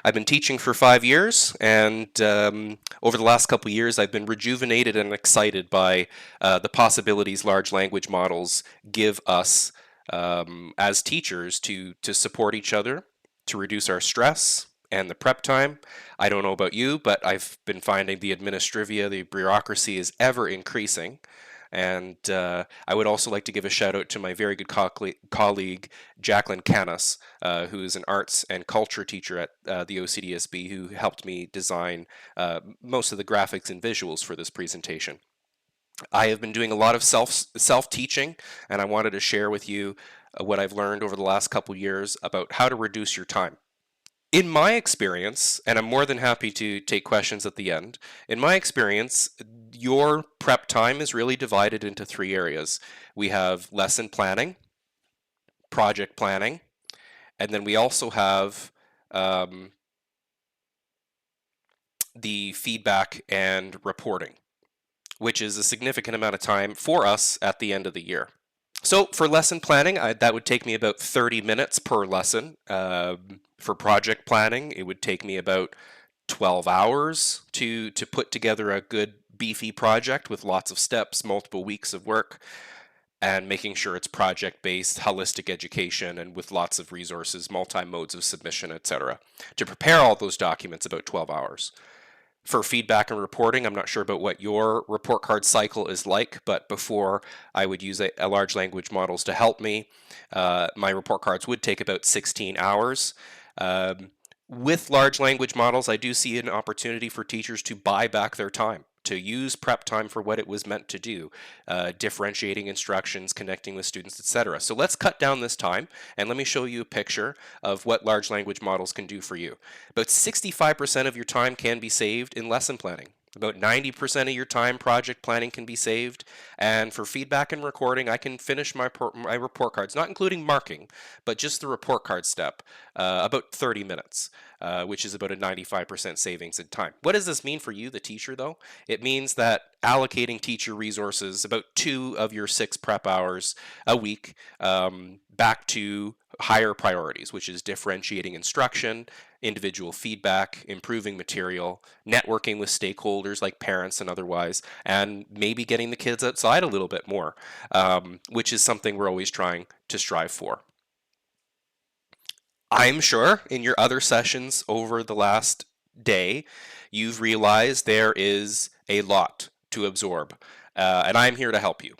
I've been teaching for 5 years, and over the last couple of years, I've been rejuvenated and excited by the possibilities large language models give us as teachers to support each other, to reduce our stress and the prep time. I don't know about you, but I've been finding the administrivia, the bureaucracy is ever increasing. And I would also like to give a shout out to my very good colleague, Jacqueline Canas, who is an arts and culture teacher at the OCDSB, who helped me design most of the graphics and visuals for this presentation. I have been doing a lot of self teaching, and I wanted to share with you what I've learned over the last couple years about how to reduce your time. In my experience, and I'm more than happy to take questions at the end, in my experience, your prep time is really divided into three areas. We have lesson planning, project planning, and then we also have um, the feedback and reporting, which is a significant amount of time for us at the end of the year. So for lesson planning, that would take me about 30 minutes per lesson. For project planning, it would take me about 12 hours to put together a good beefy project with lots of steps, multiple weeks of work, and making sure it's project based, holistic education, and with lots of resources, multi modes of submission, etc. To prepare all those documents, about 12 hours. For feedback and reporting, I'm not sure about what your report card cycle is like, but before I would use a large language models to help me, my report cards would take about 16 hours. With large language models, I do see an opportunity for teachers to buy back their time, to use prep time for what it was meant to do, differentiating instructions, connecting with students, etc. So let's cut down this time, and let me show you a picture of what large language models can do for you. About 65% of your time can be saved in lesson planning. About 90% of your time project planning can be saved. And for feedback and recording, I can finish my report cards, not including marking, but just the report card step, about 30 minutes, which is about a 95% savings in time. What does this mean for you, the teacher, though? It means that allocating teacher resources, about 2 of your 6 prep hours a week, back to higher priorities, which is differentiating instruction, individual feedback, improving material, networking with stakeholders like parents and otherwise, and maybe getting the kids outside a little bit more, which is something we're always trying to strive for. I'm sure in your other sessions over the last day, you've realized there is a lot to absorb. And I'm here to help you.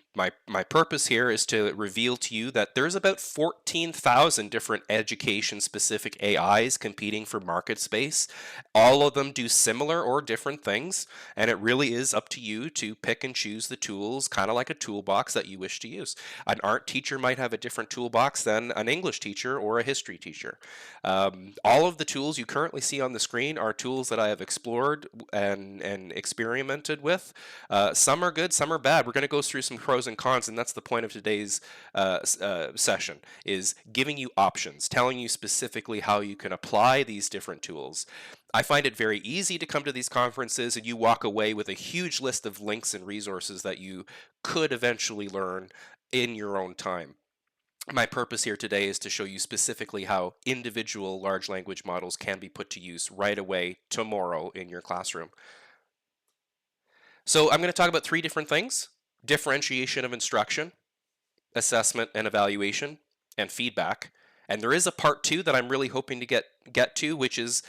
My purpose here is to reveal to you that there's about 14,000 different education specific AIs competing for market space. All of them do similar or different things, and it really is up to you to pick and choose the tools, kind of like a toolbox that you wish to use. An art teacher might have a different toolbox than an English teacher or a history teacher. All of the tools you currently see on the screen are tools that I have explored and experimented with. Some are good, some are bad. We're going to go through some pros and cons, and that's the point of today's session, is giving you options, telling you specifically how you can apply these different tools. I find it very easy to come to these conferences and you walk away with a huge list of links and resources that you could eventually learn in your own time. My purpose here today is to show you specifically how individual large language models can be put to use right away tomorrow in your classroom. So I'm going to talk about 3 different things: differentiation of instruction, assessment and evaluation, and feedback. And there is a part 2 that I'm really hoping to get to, which is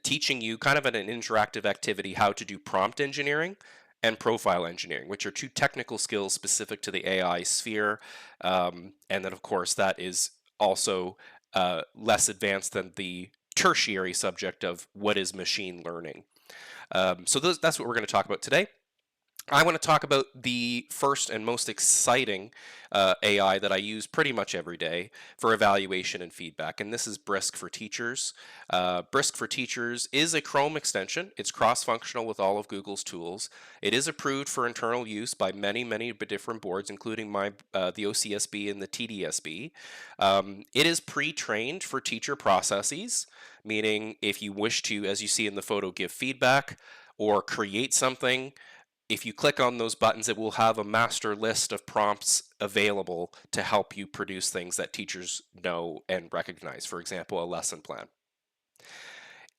teaching you kind of an interactive activity how to do prompt engineering and profile engineering, which are 2 technical skills specific to the AI sphere. And then, of course, that is also less advanced than the tertiary subject of what is machine learning. So that's what we're going to talk about today. I want to talk about the first and most exciting AI that I use pretty much every day for evaluation and feedback, and this is Brisk for Teachers. Brisk for Teachers is a Chrome extension. It's cross-functional with all of Google's tools. It is approved for internal use by many different boards, including the OCSB and the TDSB. It is pre-trained for teacher processes, meaning if you wish to, as you see in the photo, give feedback or create something, If you click on those buttons, it will have a master list of prompts available to help you produce things that teachers know and recognize. For example, a lesson plan.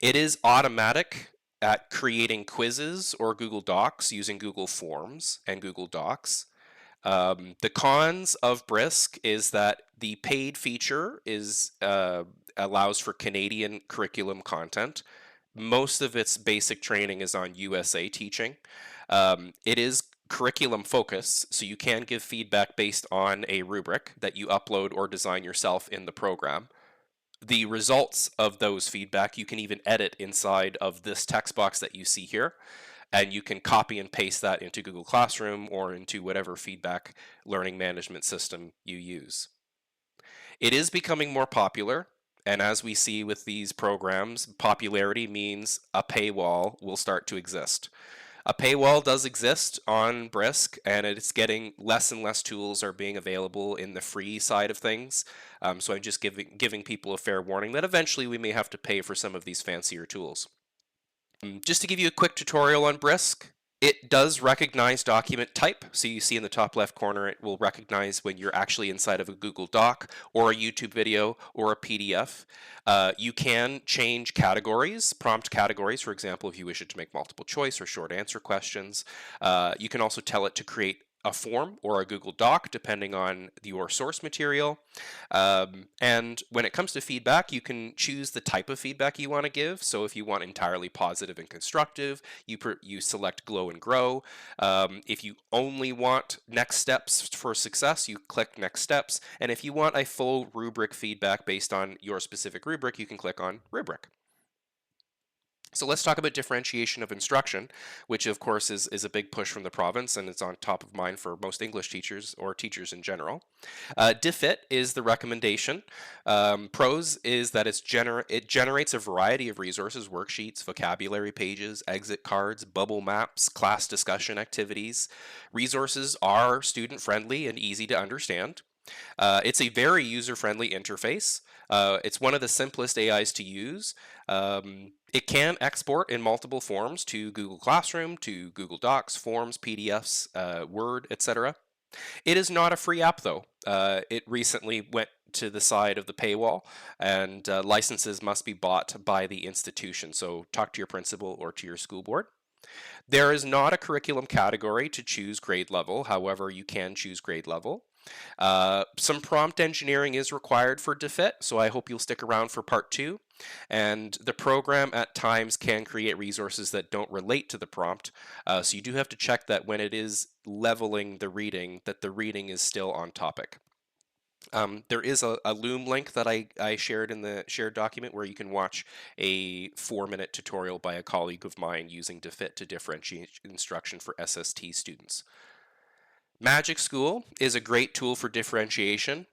It is automatic at creating quizzes or Google Docs using Google Forms and Google Docs. The cons of Brisk is that the paid feature allows for Canadian curriculum content. Most of its basic training is on USA teaching. It is curriculum focused, so you can give feedback based on a rubric that you upload or design yourself in the program. The results of those feedback you can even edit inside of this text box that you see here, and you can copy and paste that into Google Classroom or into whatever feedback learning management system you use. It is becoming more popular, and as we see with these programs, popularity means a paywall will start to exist. A paywall does exist on Brisk, and it's getting less and less tools are being available in the free side of things. So I'm just giving people a fair warning that eventually we may have to pay for some of these fancier tools. Just to give you a quick tutorial on Brisk, it does recognize document type. So you see in the top left corner, it will recognize when you're actually inside of a Google Doc or a YouTube video or a PDF. You can change categories, prompt categories, for example, if you wish it to make multiple choice or short answer questions. You can also tell it to create a form or a Google Doc, depending on your source material. And when it comes to feedback, you can choose the type of feedback you want to give. So if you want entirely positive and constructive, you select glow and grow. If you only want next steps for success, you click next steps. And if you want a full rubric feedback based on your specific rubric, you can click on rubric. So let's talk about differentiation of instruction, which of course is a big push from the province, and it's on top of mind for most English teachers or teachers in general. DFIT is the recommendation. Pros is that it generates a variety of resources, worksheets, vocabulary pages, exit cards, bubble maps, class discussion activities. Resources are student-friendly and easy to understand. It's a very user-friendly interface. It's one of the simplest AIs to use. It can export in multiple forms to Google Classroom, to Google Docs, Forms, PDFs, Word, etc. It is not a free app, though. It recently went to the side of the paywall, and licenses must be bought by the institution. So talk to your principal or to your school board. There is not a curriculum category to choose grade level. However, you can choose grade level. Some prompt engineering is required for DFIT, so I hope you'll stick around for part 2. And the program at times can create resources that don't relate to the prompt, so you do have to check that when it is leveling the reading, that the reading is still on topic. There is a Loom link that I shared in the shared document where you can watch a 4-minute tutorial by a colleague of mine using DFIT to differentiate instruction for SST students. Magic School is a great tool for differentiation.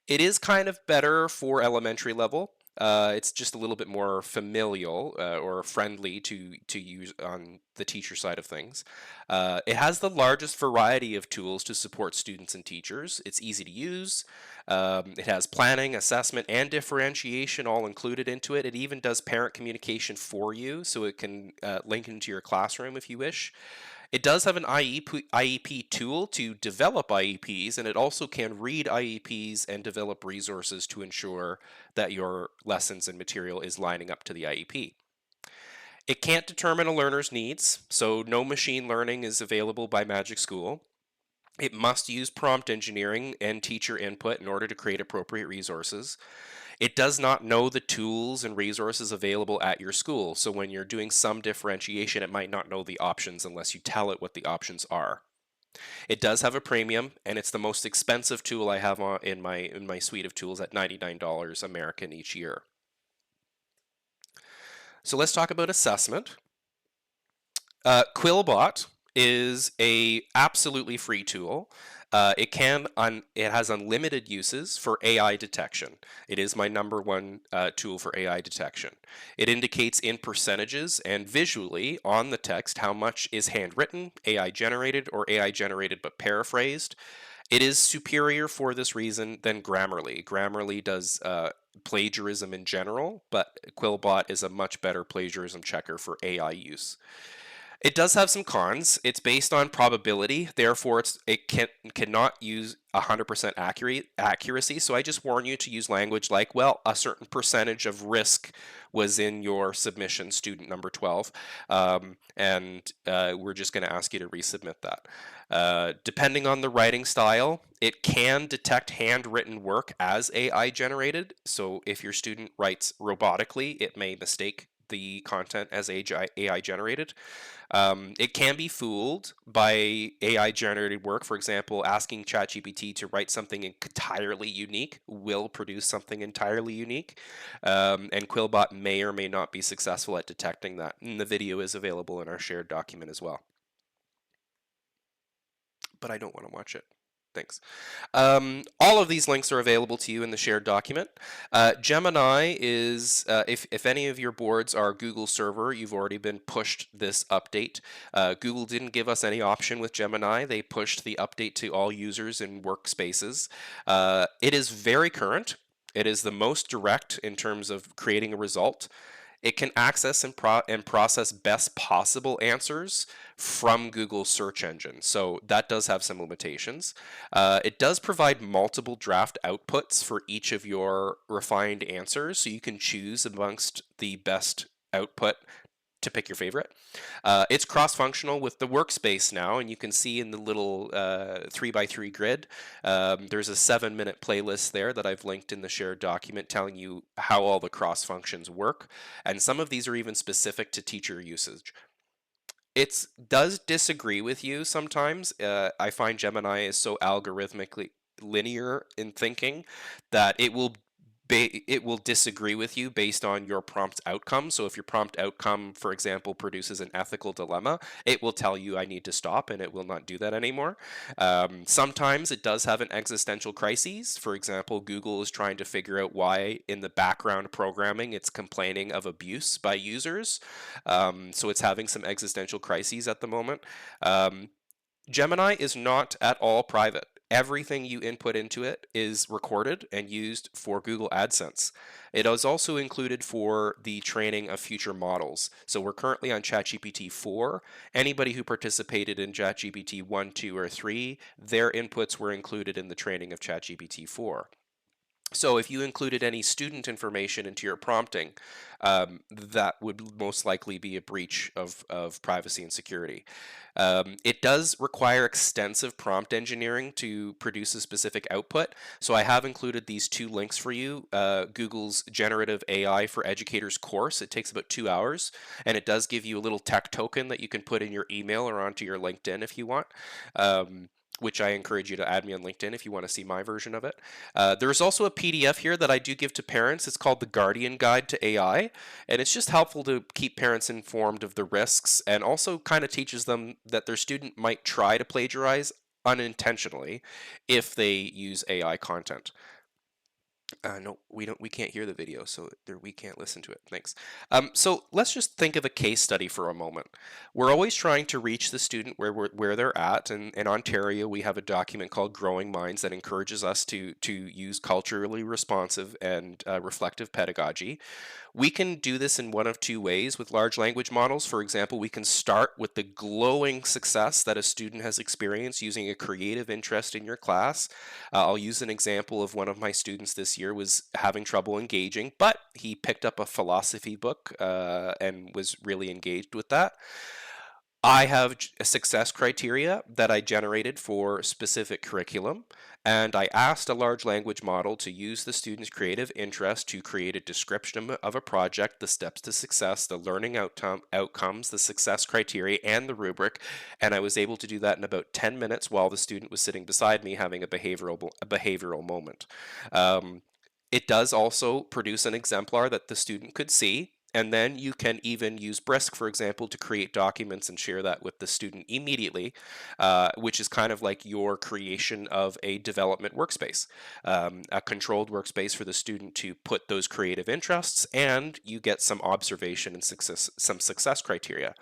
It is kind of better for elementary level. It's just a little bit more familial or friendly to use on the teacher side of things. It has the largest variety of tools to support students and teachers. It's easy to use. It has planning, assessment, and differentiation all included into it. It even does parent communication for you, so it can link into your classroom if you wish. It does have an IEP tool to develop IEPs, and it also can read IEPs and develop resources to ensure that your lessons and material is lining up to the IEP. It can't determine a learner's needs, so no machine learning is available by Magic School. It must use prompt engineering and teacher input in order to create appropriate resources. It does not know the tools and resources available at your school, so when you're doing some differentiation, it might not know the options unless you tell it what the options are. It does have a premium, and it's the most expensive tool I have in my suite of tools at $99 American each year. So let's talk about assessment. Quillbot is a absolutely free tool. It has unlimited uses for AI detection. It is my #1 tool for AI detection. It indicates in percentages and visually on the text how much is handwritten, AI generated, or AI generated but paraphrased. It is superior for this reason than Grammarly. Grammarly does plagiarism in general, but Quillbot is a much better plagiarism checker for AI use. It does have some cons. It's based on probability, therefore cannot use 100% accuracy. So I just warn you to use language like, well, a certain percentage of risk was in your submission, student number 12, and we're just going to ask you to resubmit that. Depending on the writing style, it can detect handwritten work as AI generated. So if your student writes robotically, it may mistake the content as AI generated. It can be fooled by AI generated work. For example, asking ChatGPT to write something entirely unique will produce something entirely unique. And Quillbot may or may not be successful at detecting that. And the video is available in our shared document as well. But I don't want to watch it. Thanks. All of these links are available to you in the shared document. Gemini is, if any of your boards are Google server, you've already been pushed this update. Google didn't give us any option with Gemini. They pushed the update to all users in workspaces. It is very current. It is the most direct in terms of creating a result. It can access and process best possible answers from Google's search engine. So that does have some limitations. It does provide multiple draft outputs for each of your refined answers. So you can choose amongst the best output to pick your favorite. It's cross-functional with the workspace now, and you can see in the little 3x3 grid, there's a 7-minute playlist there that I've linked in the shared document telling you how all the cross functions work, and some of these are even specific to teacher usage. It does disagree with you sometimes. I find Gemini is so algorithmically linear in thinking that it will disagree with you based on your prompt outcome. So if your prompt outcome, for example, produces an ethical dilemma, it will tell you I need to stop, and it will not do that anymore. Sometimes it does have an existential crisis. For example, Google is trying to figure out why in the background programming it's complaining of abuse by users. So it's having some existential crises at the moment. Gemini is not at all private. Everything you input into it is recorded and used for Google AdSense. It is also included for the training of future models. So we're currently on ChatGPT 4. Anybody who participated in ChatGPT 1, 2, or 3, their inputs were included in the training of ChatGPT 4. So if you included any student information into your prompting, that would most likely be a breach of privacy and security. It does require extensive prompt engineering to produce a specific output. So I have included these two links for you. Google's Generative AI for Educators course. It takes about 2 hours, and it does give you a little tech token that you can put in your email or onto your LinkedIn if you want. Which I encourage you to add me on LinkedIn if you want to see my version of it. There's also a PDF here that I do give to parents. It's called the Guardian Guide to AI, and it's just helpful to keep parents informed of the risks, and also kind of teaches them that their student might try to plagiarize unintentionally if they use AI content. No, we don't. We can't hear the video, so we can't listen to it. Thanks. So let's just think of a case study for a moment. We're always trying to reach the student where they're at, and in Ontario, we have a document called Growing Minds that encourages us to use culturally responsive and reflective pedagogy. We can do this in one of two ways with large language models. For example, we can start with the glowing success that a student has experienced using a creative interest in your class. I'll use an example of one of my students this year was having trouble engaging, but he picked up a philosophy book and was really engaged with that. I have a success criteria that I generated for specific curriculum, and I asked a large language model to use the student's creative interest to create a description of a project, the steps to success, the learning outcomes, the success criteria, and the rubric, and I was able to do that in about 10 minutes while the student was sitting beside me having a behavioral moment. It does also produce an exemplar that the student could see. And then you can even use Brisk, for example, to create documents and share that with the student immediately, which is kind of like your creation of a development workspace, a controlled workspace for the student to put those creative interests, and you get some observation and some success criteria.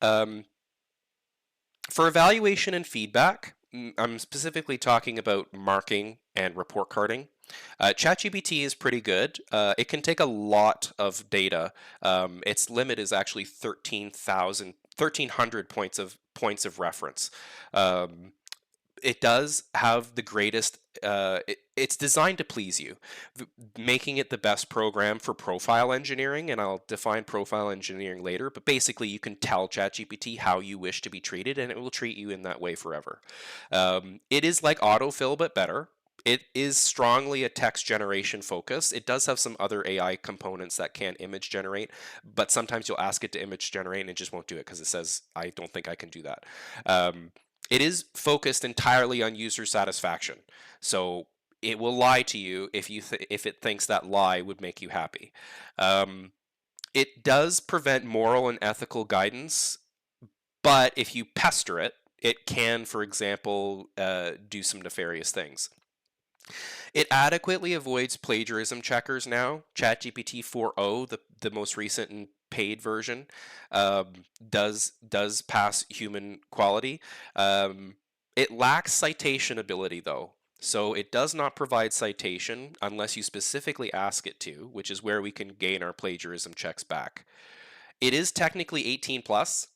For evaluation and feedback, I'm specifically talking about marking and report carding. ChatGPT is pretty good. It can take a lot of data. Its limit is actually 1,300 points of reference. Um, it does have the greatest. It's designed to please you, making it the best program for profile engineering. And I'll define profile engineering later. But basically, you can tell ChatGPT how you wish to be treated, and it will treat you in that way forever. It is like autofill, but better. It is strongly a text generation focus. It does have some other AI components that can image generate, but sometimes you'll ask it to image generate and it just won't do it because it says, I don't think I can do that. It is focused entirely on user satisfaction. So it will lie to you if it thinks that lie would make you happy. It does prevent moral and ethical guidance, but if you pester it, it can, for example, do some nefarious things. It adequately avoids plagiarism checkers now. ChatGPT 4.0, the most recent and paid version, does pass human quality. It lacks citation ability though. So it does not provide citation unless you specifically ask it to, which is where we can gain our plagiarism checks back. It is technically 18 plus,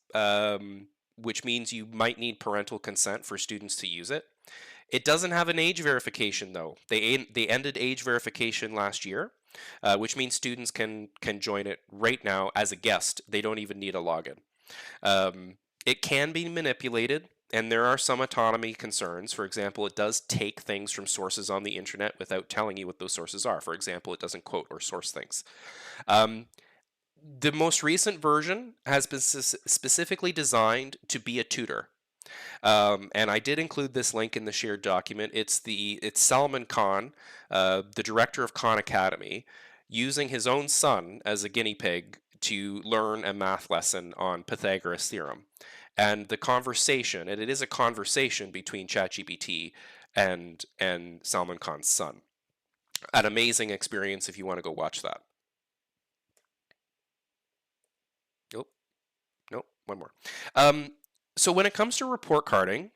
which means you might need parental consent for students to use it. It doesn't have an age verification though. They ended age verification last year, which means students can join it right now as a guest. They don't even need a login. It can be manipulated, and there are some autonomy concerns. For example, it does take things from sources on the internet without telling you what those sources are. For example, it doesn't quote or source things. The most recent version has been specifically designed to be a tutor. And I did include this link in the shared document. It's Salman Khan, the director of Khan Academy, using his own son as a guinea pig to learn a math lesson on Pythagoras' theorem. And the conversation, and it is a conversation between ChatGPT and Salman Khan's son. An amazing experience if you want to go watch that. Nope, nope, one more. So when it comes to report carding,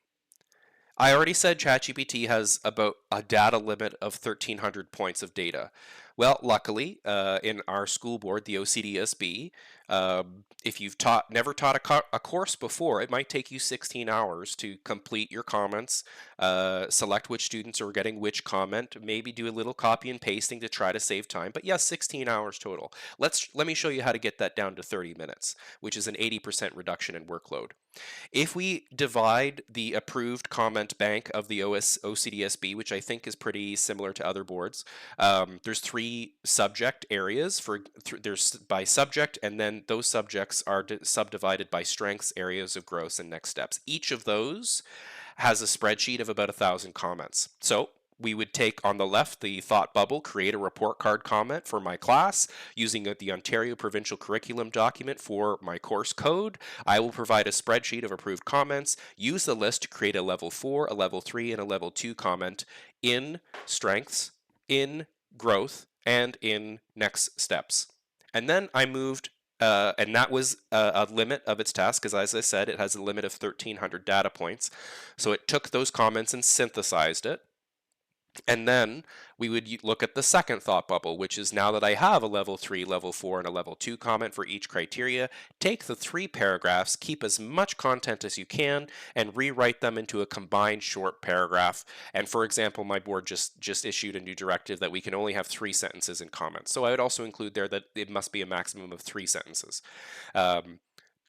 I already said ChatGPT has about a data limit of 1,300 points of data. Well, luckily, in our school board, the OCDSB, if you've never taught a course before, it might take you 16 hours to complete your comments, select which students are getting which comment, maybe do a little copy and pasting to try to save time. But yes, 16 hours total. Let me show you how to get that down to 30 minutes, which is an 80% reduction in workload. If we divide the approved comment bank of the OCDSB, which I think is pretty similar to other boards, there's 3 subject areas. There's by subject, and then those subjects are subdivided by strengths, areas of growth, and next steps. Each of those has a spreadsheet of about 1,000 comments. So we would take on the left the thought bubble, create a report card comment for my class using the Ontario Provincial Curriculum document for my course code. I will provide a spreadsheet of approved comments, use the list to create a level 4, a level 3, and a level 2 comment in strengths, in growth, and in next steps. And then I moved and that was a limit of its task, because as I said, it has a limit of 1,300 data points. So it took those comments and synthesized it. And then we would look at the second thought bubble, which is now that I have a level 3, level 4, and a level 2 comment for each criteria, take the 3 paragraphs, keep as much content as you can, and rewrite them into a combined short paragraph. And for example, my board just issued a new directive that we can only have 3 sentences in comments. So I would also include there that it must be a maximum of 3 sentences.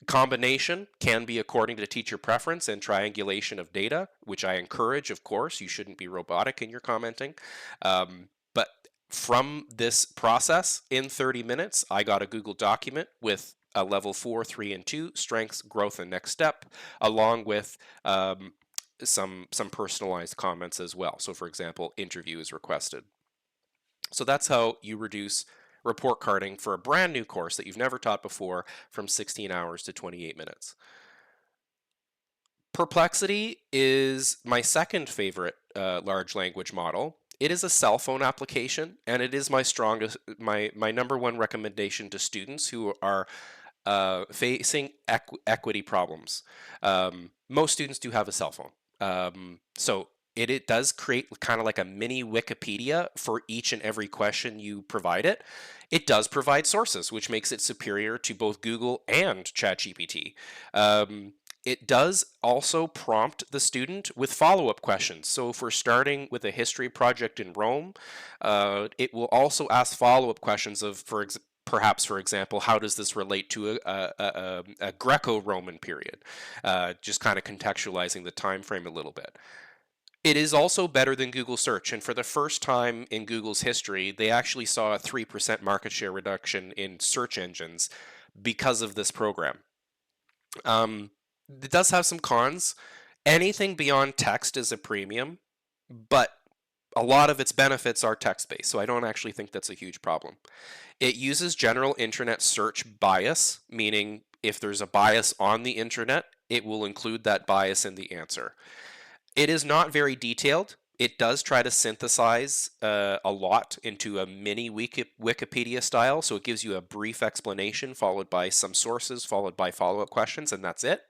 Combination can be according to teacher preference and triangulation of data, which I encourage, of course. You shouldn't be robotic in your commenting. But from this process, in 30 minutes, I got a Google document with a level 4, 3, and 2, strengths, growth, and next step, along with some personalized comments as well. So for example, interview is requested. So that's how you reduce report carding for a brand new course that you've never taught before from 16 hours to 28 minutes. Perplexity is my second favorite large language model. It is a cell phone application, and it is my number one recommendation to students who are facing equity problems. Most students do have a cell phone. So it does create kind of like a mini Wikipedia for each and every question you provide it. It does provide sources, which makes it superior to both Google and ChatGPT. It does also prompt the student with follow-up questions. So if we're starting with a history project in Rome, it will also ask follow-up questions of, perhaps, for example, how does this relate to a Greco-Roman period? Just kind of contextualizing the time frame a little bit. It is also better than Google search, and for the first time in Google's history, they actually saw a 3% market share reduction in search engines because of this program. It does have some cons. Anything beyond text is a premium, but a lot of its benefits are text-based, so I don't actually think that's a huge problem. It uses general internet search bias, meaning if there's a bias on the internet, it will include that bias in the answer. It is not very detailed. It does try to synthesize a lot into a mini Wikipedia style, so it gives you a brief explanation followed by some sources, followed by follow-up questions, and that's it.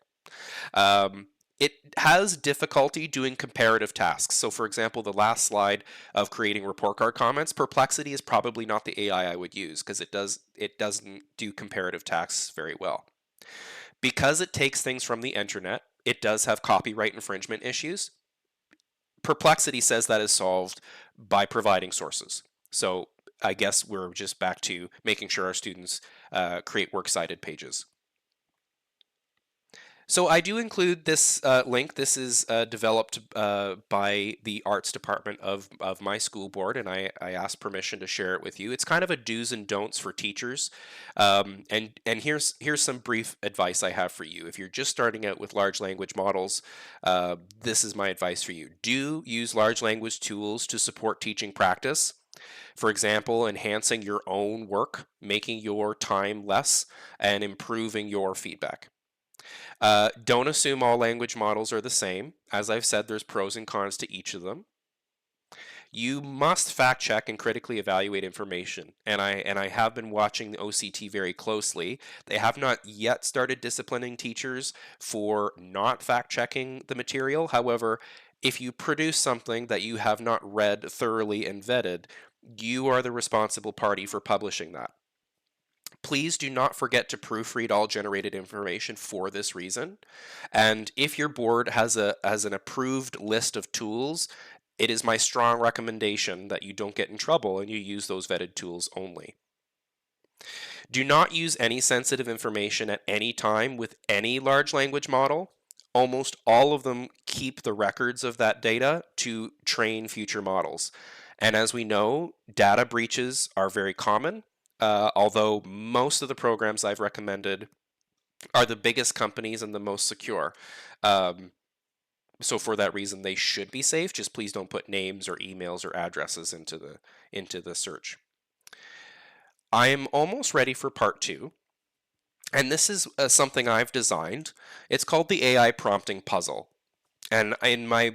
It has difficulty doing comparative tasks. So for example, the last slide of creating report card comments, Perplexity is probably not the AI I would use because it doesn't do comparative tasks very well. Because it takes things from the internet, it does have copyright infringement issues. Perplexity says that is solved by providing sources. So I guess we're just back to making sure our students create works cited pages. So I do include this link. This is developed by the arts department of my school board, and I asked permission to share it with you. It's kind of a do's and don'ts for teachers, and here's some brief advice I have for you. If you're just starting out with large language models, this is my advice for you. Do use large language tools to support teaching practice. For example, enhancing your own work, making your time less, and improving your feedback. Don't assume all language models are the same. As I've said, there's pros and cons to each of them. You must fact check and critically evaluate information. And I have been watching the OCT very closely. They have not yet started disciplining teachers for not fact checking the material. However, if you produce something that you have not read thoroughly and vetted, you are the responsible party for publishing that. Please do not forget to proofread all generated information for this reason. And if your board has an approved list of tools, it is my strong recommendation that you don't get in trouble and you use those vetted tools only. Do not use any sensitive information at any time with any large language model. Almost all of them keep the records of that data to train future models. And as we know, data breaches are very common. Although most of the programs I've recommended are the biggest companies and the most secure. So for that reason, they should be safe. Just please don't put names or emails or addresses into the search. I am almost ready for part 2. And this is something I've designed. It's called the AI prompting puzzle. And in my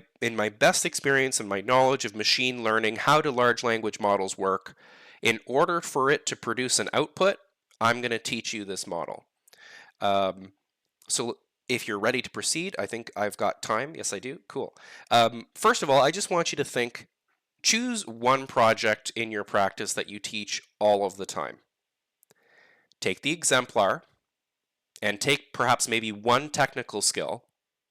best experience and my knowledge of machine learning, how do large language models work? In order for it to produce an output, I'm going to teach you this model. So if you're ready to proceed, I think I've got time. Yes, I do. Cool. First of all, I just want you to choose one project in your practice that you teach all of the time. Take the exemplar and take perhaps maybe one technical skill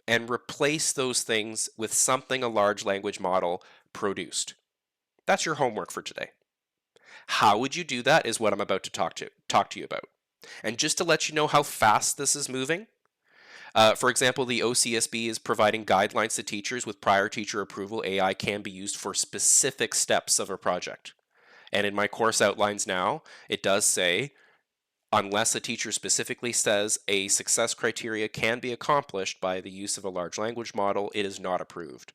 and replace those things with something a large language model produced. That's your homework for today. How would you do that is what I'm about to talk to you about. And just to let you know how fast this is moving, for example, the OCSB is providing guidelines to teachers with prior teacher approval. AI can be used for specific steps of a project. And in my course outlines now, it does say, unless a teacher specifically says a success criteria can be accomplished by the use of a large language model, it is not approved.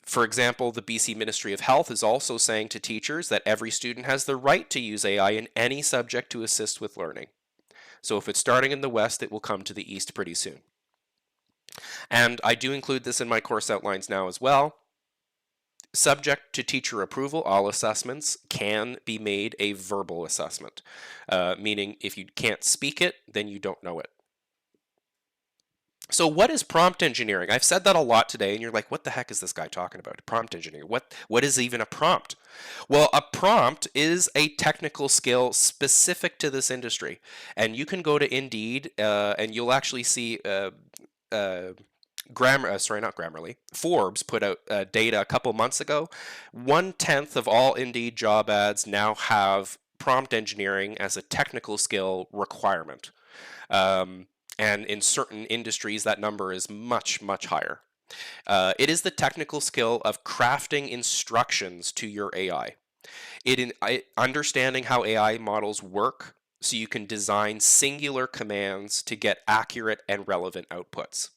For example, the BC Ministry of Health is also saying to teachers that every student has the right to use AI in any subject to assist with learning. So if it's starting in the West, it will come to the East pretty soon. And I do include this in my course outlines now as well. Subject to teacher approval, all assessments can be made a verbal assessment, meaning if you can't speak it, then you don't know it. So what is prompt engineering? I've said that a lot today, and you're like, what the heck is this guy talking about? Prompt engineering. What is even a prompt? Well, a prompt is a technical skill specific to this industry. And you can go to Indeed, and you'll actually see uh, not Grammarly, Forbes put out data a couple months ago. 1/10 of all Indeed job ads now have prompt engineering as a technical skill requirement. Um, and in certain industries, that number is much, much higher. It is the technical skill of crafting instructions to your AI. Understanding how AI models work so you can design singular commands to get accurate and relevant outputs.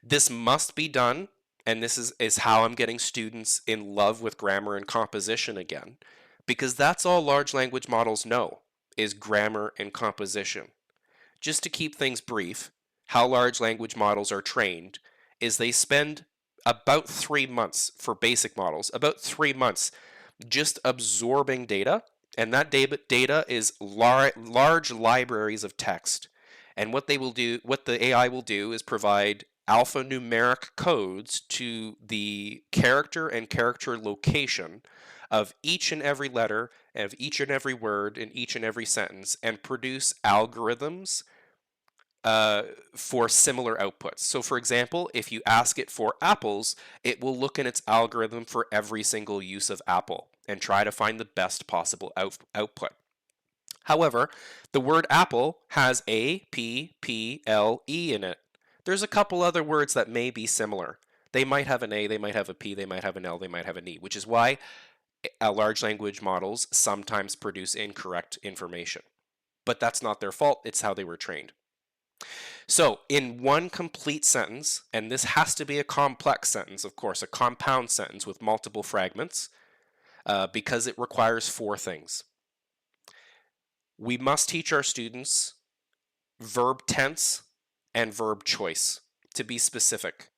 This must be done, and this is how I'm getting students in love with grammar and composition again, because that's all large language models know, is grammar and composition. Just to keep things brief, how large language models are trained is they spend about 3 months for basic models, about 3 months just absorbing data, and that data is large libraries of text. And what the AI will do is provide alphanumeric codes to the character and character location of each and every letter, of each and every word in each and every sentence, and produce algorithms for similar outputs. So for example, if you ask it for apples, it will look in its algorithm for every single use of apple and try to find the best possible output. However, the word apple has A, P, P, L, E in it. There's a couple other words that may be similar. They might have an A, they might have a P, they might have an L, they might have an E, which is why large language models sometimes produce incorrect information. But that's not their fault, it's how they were trained. So, in one complete sentence, and this has to be a complex sentence, of course, a compound sentence with multiple fragments, because it requires 4 things. We must teach our students verb tense and verb choice, to be specific.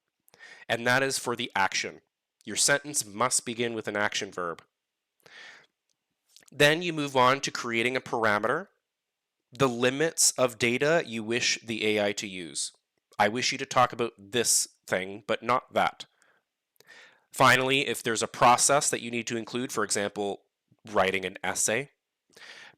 And that is for the action. Your sentence must begin with an action verb. Then you move on to creating a parameter, the limits of data you wish the AI to use. I wish you to talk about this thing, but not that. Finally, if there's a process that you need to include, for example, writing an essay,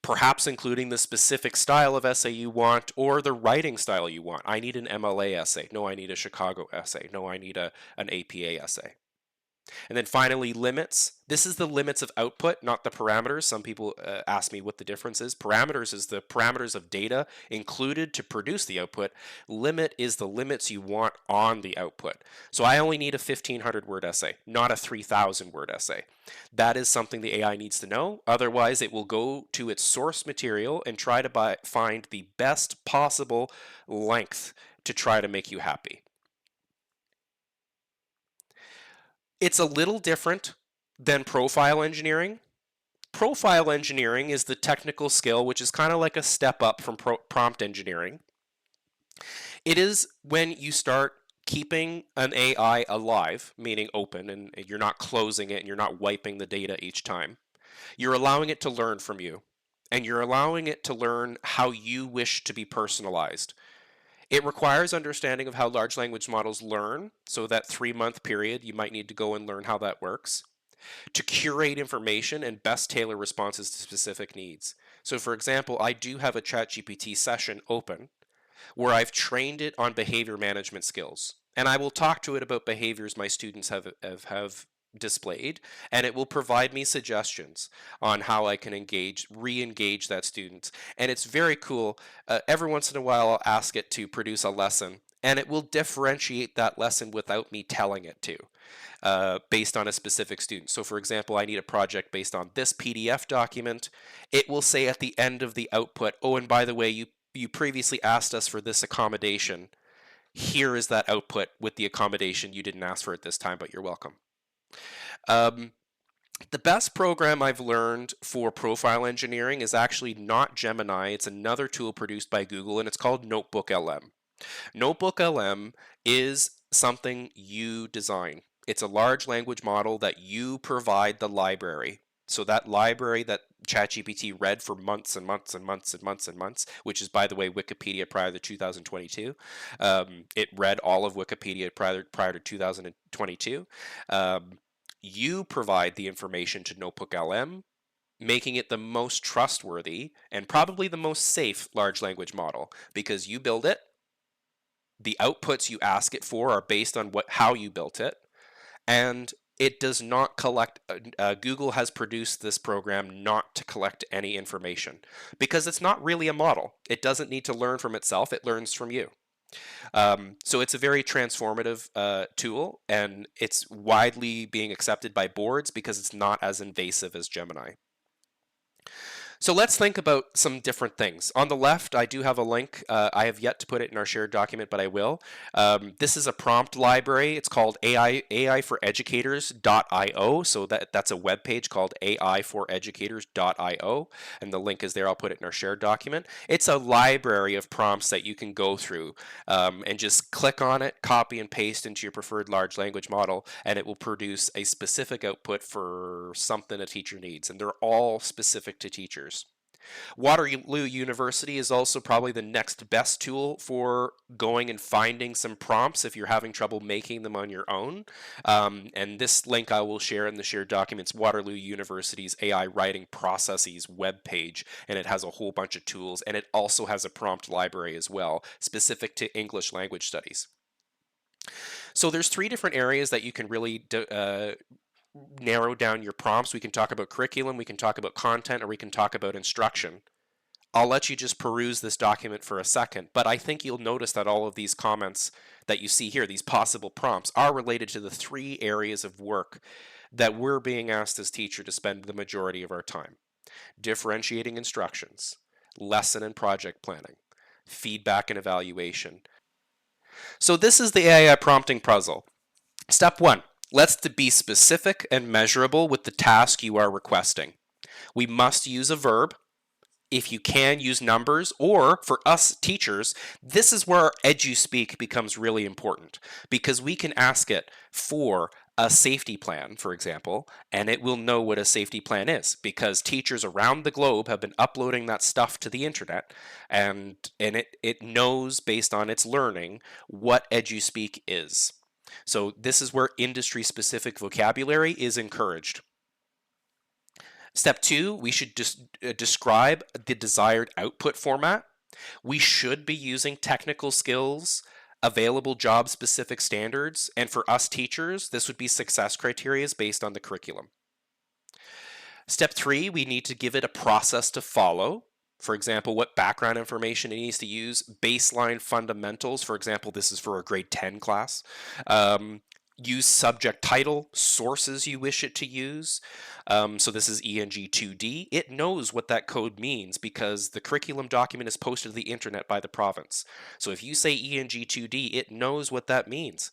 perhaps including the specific style of essay you want or the writing style you want. I need an MLA essay. No, I need a Chicago essay. No, I need an APA essay. And then finally, limits. This is the limits of output, not the parameters. Some people ask me what the difference is. Parameters is the parameters of data included to produce the output. Limit is the limits you want on the output. So I only need a 1,500 word essay, not a 3,000 word essay. That is something the AI needs to know. Otherwise, it will go to its source material and try to find the best possible length to try to make you happy. It's a little different than profile engineering. Profile engineering is the technical skill, which is kind of like a step up from prompt engineering. It is when you start keeping an AI alive, meaning open, and you're not closing it and you're not wiping the data each time. You're allowing it to learn from you, and you're allowing it to learn how you wish to be personalized. It requires understanding of how large language models learn, so that 3-month period, you might need to go and learn how that works, to curate information and best tailor responses to specific needs. So for example, I do have a ChatGPT session open where I've trained it on behavior management skills. And I will talk to it about behaviors my students have displayed, and it will provide me suggestions on how I can re-engage that student. And it's very cool. Every once in a while, I'll ask it to produce a lesson, and it will differentiate that lesson without me telling it to, based on a specific student. So for example, I need a project based on this PDF document. It will say at the end of the output, oh, and by the way, you previously asked us for this accommodation. Here is that output with the accommodation. You didn't ask for it this time, but you're welcome. The best program I've learned for profile engineering is actually not Gemini. It's another tool produced by Google, and it's called Notebook LM. Notebook LM is something you design. It's a large language model that you provide the library. So that library that ChatGPT read for months and months and months and months and months, which is, by the way, Wikipedia prior to 2022. It read all of Wikipedia prior to 2022. You provide the information to Notebook LM, making it the most trustworthy and probably the most safe large language model because you build it. The outputs you ask it for are based on how you built it, and it does not collect. Google has produced this program not to collect any information because it's not really a model. It doesn't need to learn from itself. It learns from you. So it's a very transformative tool, and it's widely being accepted by boards because it's not as invasive as Gemini. So let's think about some different things. On the left, I do have a link. I have yet to put it in our shared document, but I will. This is a prompt library. It's called AI for Educators.io. So that's a web page called AI for Educators.io, and the link is there. I'll put it in our shared document. It's a library of prompts that you can go through and just click on it, copy and paste into your preferred large language model, and it will produce a specific output for something a teacher needs. And they're all specific to teachers. Waterloo University is also probably the next best tool for going and finding some prompts if you're having trouble making them on your own. And this link I will share in the shared documents, Waterloo University's AI writing processes webpage, and it has a whole bunch of tools, and it also has a prompt library as well, specific to English language studies. So there's 3 different areas that you can really narrow down your prompts. We can talk about curriculum, we can talk about content, or we can talk about instruction. I'll let you just peruse this document for a second, but I think you'll notice that all of these comments that you see here, these possible prompts, are related to the 3 areas of work that we're being asked as teachers to spend the majority of our time. Differentiating instructions, lesson and project planning, feedback and evaluation. So this is the AI prompting puzzle. Step 1. Let's be specific and measurable with the task you are requesting. We must use a verb. If you can, use numbers, or for us teachers, this is where EduSpeak becomes really important because we can ask it for a safety plan, for example, and it will know what a safety plan is because teachers around the globe have been uploading that stuff to the internet, and it knows based on its learning what EduSpeak is. So this is where industry-specific vocabulary is encouraged. Step 2, we should just describe the desired output format. We should be using technical skills, available job-specific standards, and for us teachers, this would be success criteria based on the curriculum. Step 3, we need to give it a process to follow. For example, what background information it needs to use, baseline fundamentals. For example, this is for a grade 10 class. Use subject title, sources you wish it to use. So this is ENG2D. It knows what that code means because the curriculum document is posted to the internet by the province. So if you say ENG2D, it knows what that means.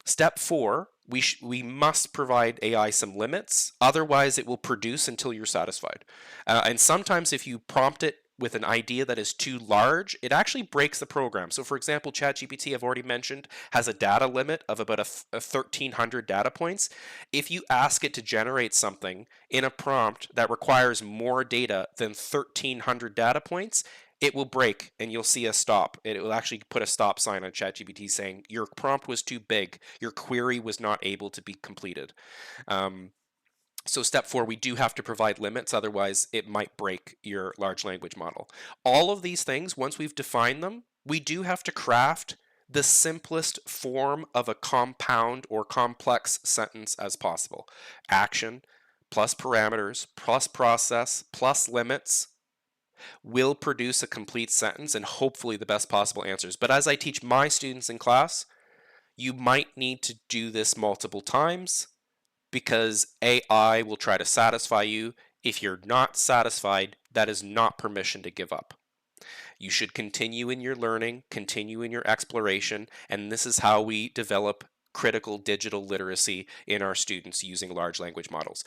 Step 4, we must provide AI some limits. Otherwise, it will produce until you're satisfied. And sometimes if you prompt it with an idea that is too large, it actually breaks the program. So for example, ChatGPT, I've already mentioned, has a data limit of about 1,300 data points. If you ask it to generate something in a prompt that requires more data than 1,300 data points, it will break and you'll see a stop. It will actually put a stop sign on ChatGPT saying your prompt was too big, your query was not able to be completed. So step 4, we do have to provide limits, otherwise it might break your large language model. All of these things, once we've defined them, we do have to craft the simplest form of a compound or complex sentence as possible. Action plus parameters plus process plus limits will produce a complete sentence and hopefully the best possible answers. But as I teach my students in class, you might need to do this multiple times, because AI will try to satisfy you. If you're not satisfied, that is not permission to give up. You should continue in your learning, continue in your exploration, and this is how we develop critical digital literacy in our students using large language models.